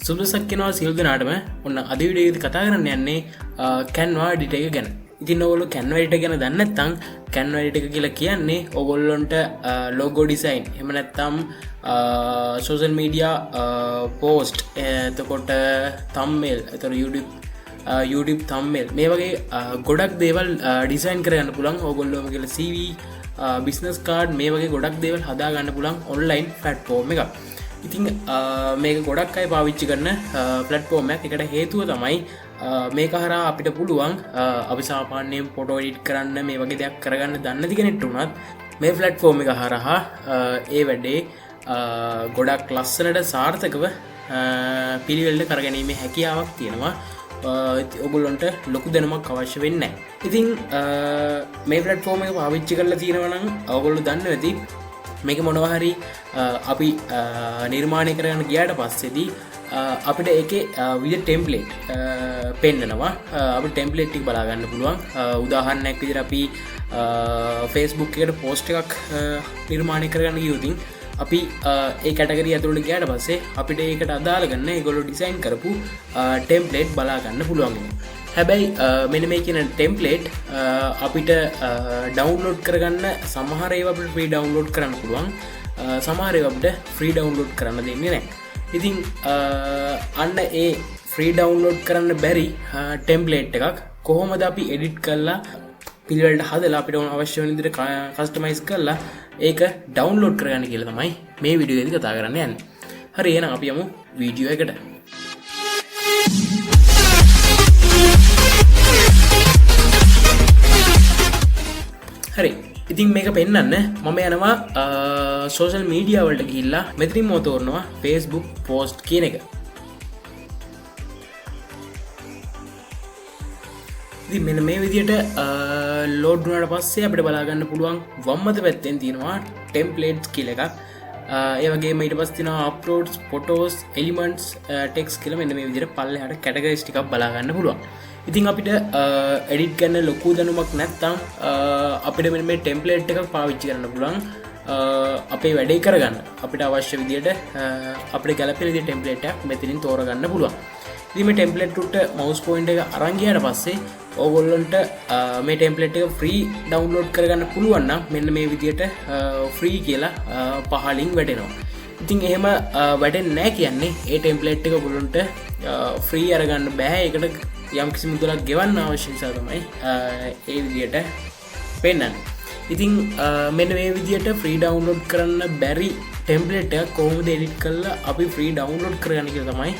සුදුසක් කෙනවා සියලු දෙනාටම ඔන්න අද වීඩියෝවේදී කතා කරන්න යන්නේ canva edit එක ගැන. ඉතින් ඔයගොල්ලෝ canva edit එක ගැන දන්නේ නැත්නම් canva edit එක කියලා කියන්නේ ඔයගොල්ලන්ට logo design එහෙම නැත්නම් social media post එතකොට thumbnail එතකොට YouTube thumbnail මේ වගේ ගොඩක් දේවල් design කරගන්න පුළුවන්. ඔයගොල්ලෝම කියලා CV business card මේ වගේ ගොඩක් දේවල් හදා ගන්න පුළුවන් online platform එකක්. ඉතින් මේක ගොඩක් අය පාවිච්චි කරන ප්ලට්ෆෝර්ම් එකක්. ඒකට හේතුව තමයි මේක හරහා අපිට පුළුවන් අපි සාමාන්‍යයෙන් ෆොටෝ එඩිට් කරන්න මේ වගේ දෙයක් කරගන්න දන්නේ නැති කෙනෙක්ට උනත් මේ ප්ලට්ෆෝර්ම් එක හරහා ඒ වැඩේ ගොඩක් ලස්සනට සාර්ථකව පිළිවෙලට කරගැනීමේ හැකියාවක් තියෙනවා. ඔයගොල්ලන්ට ලොකු දැනුමක් අවශ්‍ය වෙන්නේ නැහැ. ඉතින් මේ ප්ලට්ෆෝර්ම් එක පාවිච්චි කරලා තියෙනවා නම් ඔයගොල්ලෝ දන්නවා ඇති මේක මොනවා හරි අපි නිර්මාණය කරන්න ගියාට පස්සේදී අපිට ඒකේ විවිධ ටෙම්ප්ලේට් පෙන්නනවා. අපිට ටෙම්ප්ලේට් ටික බලා ගන්න පුළුවන්. උදාහරණයක් විදිහට අපි Facebook එකට පෝස්ට් එකක් නිර්මාණය කරගන්න ගියොත් අපි ඒ කැටගරිය ඇතුළට ගියාට පස්සේ අපිට ඒකට අදාළ ගන්න ඒගොල්ලෝ ඩිසයින් කරපු ටෙම්ප්ලේට් බලා ගන්න පුළුවන්. හැබැයි මෙන්න මේ කියන ටෙම්ප්ලේට් අපිට ඩවුන්ලෝඩ් කරගන්න සමහර ඒවා අපිට ෆ්‍රී ඩවුන්ලෝඩ් කරන්න පුළුවන්. සමහර ඒවා අපිට ෆ්‍රී ඩවුන්ලෝඩ් කරන්න දෙන්නේ නැහැ. ඉතින් අන්න ඒ ෆ්‍රී ඩවුන්ලෝඩ් කරන්න බැරි ටෙම්ප්ලේට් එකක් කොහොමද අපි එඩිට් කරලා පිළිවෙලට හදලා අපිට අවශ්‍ය වෙන විදිහට කස්ටමයිස් කරලා ඒක ඩවුන්ලෝඩ් කරගන්න කියලා තමයි මේ වීඩියෝ එකේදී කතා කරන්න යන්නේ. හරි එහෙනම් අපි යමු වීඩියෝ එකට. හරි ඉතින් මේක පෙන්වන්න මම යනවා සෝෂල් මීඩියා වලට ගිහිල්ලා මෙතනින් මම තෝරනවා Facebook post කියන එක. ඉතින් මෙන්න මේ විදිහට ලෝඩ් වුණාට පස්සේ අපිට බලා ගන්න පුළුවන් වම් අත පැත්තෙන් තියෙනවා templates කියලා එකක්. ඒ වගේම ඊට පස්සේ තියෙනවා uploads, photos, elements, text කියලා මෙන්න මේ විදිහට පල්ලෙහාට categories ටිකක් බලා ගන්න පුළුවන්. ඉතින් අපිට එඩිට් කරන්න ලොකු දැනුමක් නැත්නම් අපිට මෙන්න මේ ටෙම්ප්ලේට් එකක් පාවිච්චි කරන්න පුළුවන් අපේ වැඩේ කරගන්න. අපිට අවශ්‍ය විදිහට අපිට ගැළපෙන විදිහේ ටෙම්ප්ලේට් එකක් මෙතනින් තෝරගන්න පුළුවන්. ඉතින් මේ ටෙම්ප්ලේට් උඩට මවුස් පොයින්ටර් එක අරන් ගියාට පස්සේ ඕගොල්ලන්ට මේ ටෙම්ප්ලේට් එක ෆ්‍රී ඩවුන්ලෝඩ් කරගන්න පුළුවන් නම් මෙන්න මේ විදිහට ෆ්‍රී කියලා පහලින් වැටෙනවා. ඉතින් එහෙම වැටෙන්නේ නැහැ කියන්නේ ඒ ටෙම්ප්ලේට් එක ඔයගොල්ලන්ට ෆ්‍රී අරගන්න බෑ. ඒකට යම් කිසි මුදලක් ගෙවන්න අවශ්‍ය නිසා තමයි ඒ විදිහට පෙන්වන්නේ. ඉතින් මෙන්න මේ විදිහට ෆ්‍රී ඩවුන්ලෝඩ් කරන්න බැරි ටෙම්ප්ලේට් එකක් කොහොමද එඩිට් කරලා අපි ෆ්‍රී ඩවුන්ලෝඩ් කරගන්න කියලා තමයි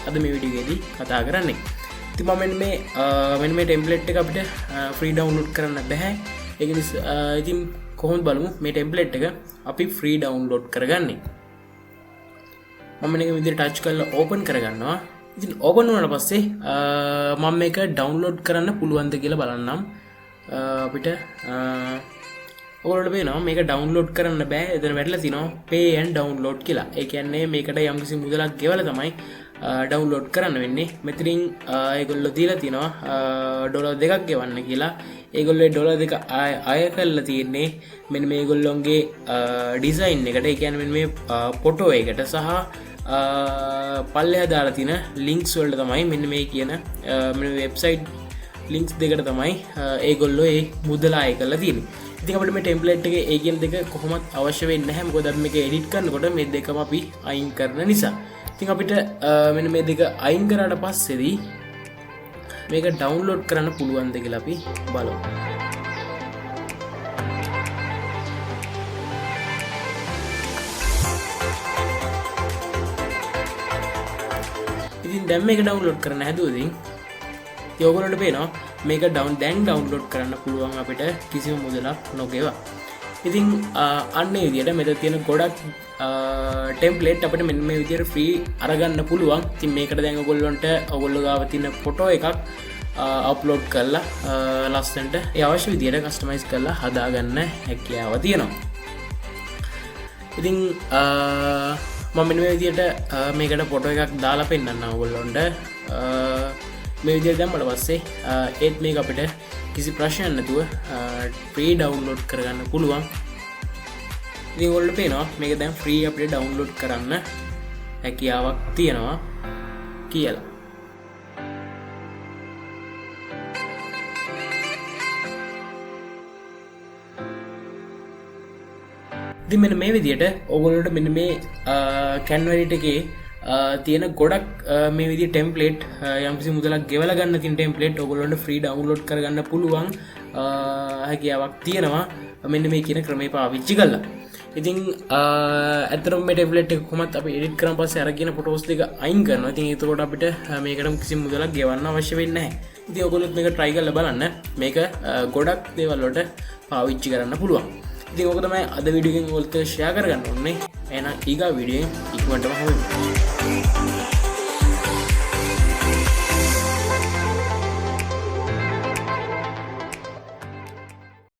අද මේ වීඩියෝ එකේදී කතා කරන්නේ. ඉතින් මම මෙන්න මේ ටෙම්ප්ලේට් එක අපිට ෆ්‍රී ඩවුන්ලෝඩ් කරන්න බෑ. ඒක නිසා ඉතින් කොහොමද බලමු මේ ටෙම්ප්ලේට් එක අපි ෆ්‍රී ඩවුන්ලෝඩ් කරගන්නේ. මම මේක විදිහට ටච් කරලා ඕපන් කරගන්නවා. ඉතින් ඕපන් වුණාට පස්සේ මම මේක ඩවුන්ලෝඩ් කරන්න පුළුවන්ද කියලා බලන්නම්. අපිට ඔයගොල්ලෝට පේනවා මේක ඩවුන්ලෝඩ් කරන්න බෑ. එතන වැටලා තිනවා pay and download කියලා. ඒ කියන්නේ මේකට යම්කිසි මුදලක් ගෙවලා තමයි ඩවුන්ලෝඩ් කරන්න වෙන්නේ. මෙතනින් ඒගොල්ලෝ දීලා තිනවා ඩොලර් 2ක් ගෙවන්න කියලා. ඒගොල්ලෝ ඩොලර් 2 අය කරලා තියෙන්නේ මෙන්න මේගොල්ලොන්ගේ ඩිසයින් එකට. ඒ කියන්නේ මෙන්න මේ ෆොටෝ එකට සහ පල්ලෙහා දාලා තියෙන ලින්ක්ස් වලට තමයි මෙන්න මේ කියන මෙන්න වෙබ්සයිට් ලින්ක්ස් දෙකට තමයි ඒගොල්ලෝ ඒ මුදල අය කරලා තියෙන්නේ. ඉතින් අපිට මේ ටෙම්ප්ලේට් එකේ ඒ කියන දෙක කොහොමත් අවශ්‍ය වෙන්නේ නැහැ. මොකද අපි මේක එඩිට් කරනකොට මේ දෙකම අපි අයින් කරන නිසා. ඉතින් අපිට මෙන්න මේ දෙක අයින් කරාට පස්සේදී මේක ඩවුන්ලෝඩ් කරන්න පුළුවන්ද කියලා අපි බලමු. ඉතින් දැන් මේක ඩවුන්ලෝඩ් කරන්න හැදුවදී ඔයගොල්ලන්ට පේනවා මේක දැන් ඩවුන්ලෝඩ් කරන්න පුළුවන් අපිට කිසිම මුදලක් නොගෙවා. ඉතින් අන්න ඒ විදිහට මෙතන තියෙන ගොඩක් ටෙම්ප්ලේට් අපිට මෙන්න මේ විදිහට ෆ්‍රී අරගන්න පුළුවන්. ඉතින් මේකට දැන් ඔයගොල්ලෝ ගාව තියෙන ෆොටෝ එකක් අප්ලෝඩ් කරලා ලස්සනට ඒ අවශ්‍ය විදිහට කස්ටමයිස් කරලා හදාගන්න හැකියාව තියෙනවා. ඉතින් මම මෙන්න මේ විදිහට මේකට ෆොටෝ එකක් දාලා පෙන්නන්න ඔයගොල්ලන්ට. මේ විදිහට දැම්මට පස්සේ ඒත් මේක අපිට කිසි ප්‍රශ්නයක් නැතුව ෆ්‍රී ඩවුන්ලෝඩ් කරගන්න පුළුවන්. ඉතින් ඔයගොල්ලෝ පේනවා මේක දැන් ෆ්‍රී අපිට ඩවුන්ලෝඩ් කරන්න හැකියාවක් තියෙනවා. කියලා. ඉතින් මෙන්න මේ විදිහට ඔයගොල්ලන්ට මෙන්න මේ Canva edit එකේ තියෙන ගොඩක් මේ විදිහේ ටෙම්ප්ලේට් යම්කිසි මුදලක් ගෙවලා ගන්න තියෙන ටෙම්ප්ලේට් ඔයගොල්ලන්ට ෆ්‍රී ඩවුන්ලෝඩ් කරගන්න පුළුවන් හැකියාවක් තියෙනවා මෙන්න මේ කියන ක්‍රමේ පාවිච්චි කරලා. ඉතින් ඇත්තටම මේ ටෙම්ප්ලේට් එක කොහොමද අපි එඩිට් කරන් පස්සේ අරගෙන ෆොටෝස් දෙක අයින් කරනවා. ඉතින් ඒකෝට අපිට මේකට කිසිම මුදලක් ගෙවන්න අවශ්‍ය වෙන්නේ නැහැ. ඉතින් ඔයගොල්ලොත් මේක try කරලා බලන්න. මේක ගොඩක් දේවල් වලට පාවිච්චි කරන්න පුළුවන්. ඉතින් ඕක තමයි අද වීඩියෝ එකෙන් ඔයගොල්ලෝ ෂෙයා කරගන්න ඕනේ. එහෙනම් ඊගා වීඩියෝ එකෙන් ඉක්මනටම හමු.